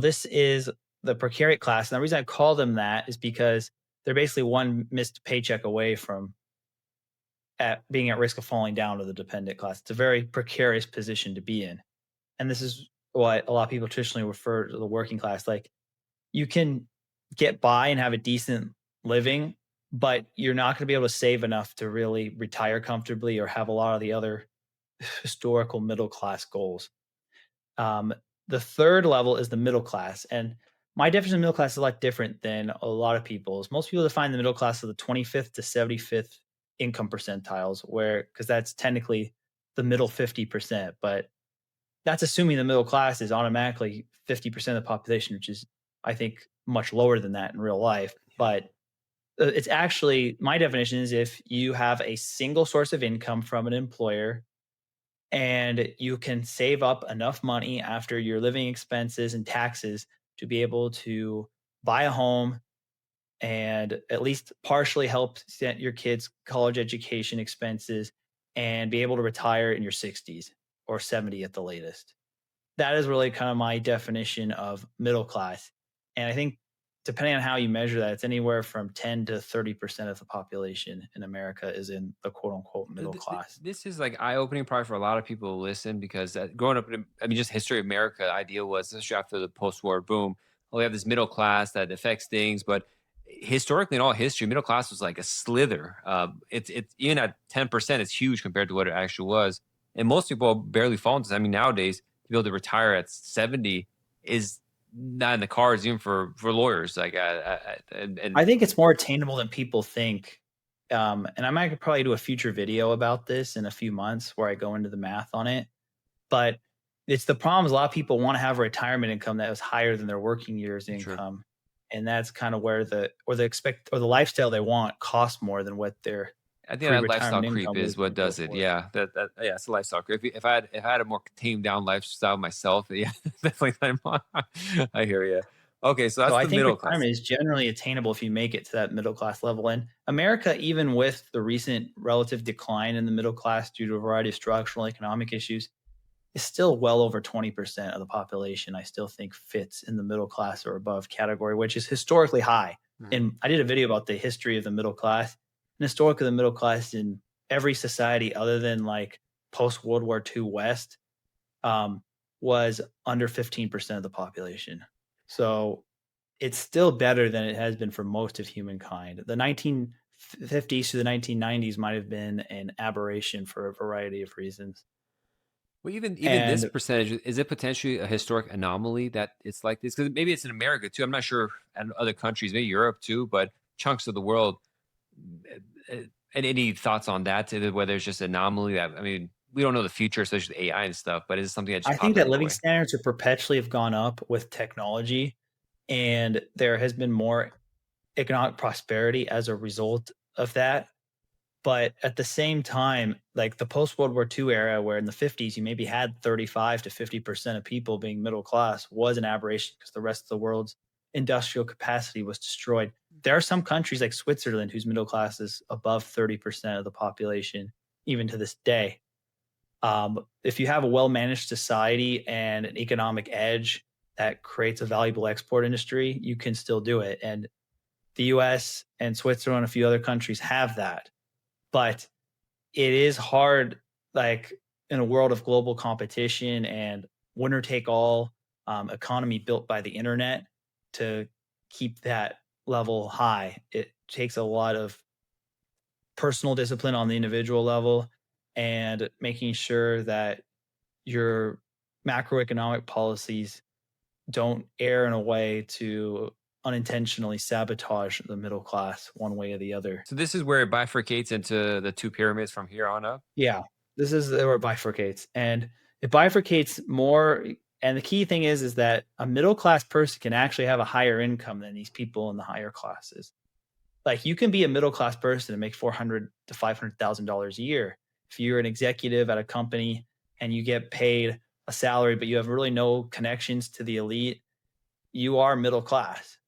This is the precarious class. And the reason I call them that is because they're basically one missed paycheck away from being at risk of falling down to the dependent class. It's a very precarious position to be in. And this is what a lot of people traditionally refer to the working class. Like, you can get by and have a decent living, but you're not going to be able to save enough to really retire comfortably or have a lot of the other historical middle class goals. Um, the third level is the middle class. And my definition of middle class is a lot different than a lot of people's. Most people define the middle class as the 25th to 75th income percentiles, where, because that's technically the middle 50%, but that's assuming the middle class is automatically 50% of the population, which is, I think, much lower than that in real life. But it's actually, my definition is if you have a single source of income from an employer and you can save up enough money after your living expenses and taxes to be able to buy a home and at least partially help set your kids' college education expenses and be able to retire in your 60s or 70 at the latest. That is really kind of my definition of middle class. And I think depending on how you measure that, it's anywhere from 10 to 30% of the population in America is in the quote unquote middle class. This is like eye opening probably for a lot of people to listen because growing up, I mean, just history of America, the idea was, especially after the post war boom, oh, we have this middle class that affects things. But historically, in all history, middle class was like a slither. It's even at 10%, it's huge compared to what it actually was. And most people barely fall into. I mean, nowadays, to be able to retire at 70 is not in the cards, even for lawyers. Like, and I think it's more attainable than people think. And I might probably do a future video about this in a few months where I go into the math on it. But it's the problem is a lot of people want to have a retirement income that was higher than their working years true. income. And that's kind of where the lifestyle they want costs more than what their I think that lifestyle pre-retirement income income is would what be able to does it. afford. Yeah, yeah, it's a lifestyle creep. If I had a more tamed down lifestyle myself, yeah, definitely. I hear you. Okay, so So that's I the think middle class. retirement is generally attainable if you make it to that middle class level. And America, even with the recent relative decline in the middle class due to a variety of structural economic issues, is still well over 20% of the population. I still think fits in the middle class or above category, which is historically high. Mhm. And I did a video about the history of the middle class. And historically, the middle class in every society other than like post World War II West um, was under 15% of the population. So it's still better than it has been for most of humankind. The 1950s to the 1990s might have been an aberration for a variety of reasons. Well, even this And percentage, is it potentially a historic anomaly that it's like this? Because maybe it's in America too. I'm not sure in other countries, maybe Europe too, but chunks of the world. And any thoughts on that? To whether it's just an anomaly that, I mean, we don't know the future, especially with AI and stuff. But is it something that just I think popped out that of living nowhere? standards are perpetually have gone up with technology, and there has been more economic prosperity as a result of that. But at the same time, like the post World War II era, where in the 50s you maybe had 35 to 50% of people being middle class, was an aberration because the rest of the world's industrial capacity was destroyed. There are some countries like Switzerland whose middle class is above 30% of the population, even to this day. If you have a well managed society and an economic edge that creates a valuable export industry, you can still do it. And the US and Switzerland and a few other countries have that. But it is hard, like in a world of global competition and winner take all economy built by the internet, to keep that level high. It takes a lot of personal discipline on the individual level and making sure that your macroeconomic policies don't err in a way to unintentionally sabotage the middle class one way or the other. So this is where it bifurcates into the two pyramids from here on up. Yeah, this is where it bifurcates, and it bifurcates more. And the key thing is that a middle class person can actually have a higher income than these people in the higher classes. Like, you can be a middle class person and make 400 to $500,000 a year if you're an executive at a company and you get paid a salary, but you have really no connections to the elite. You are middle class.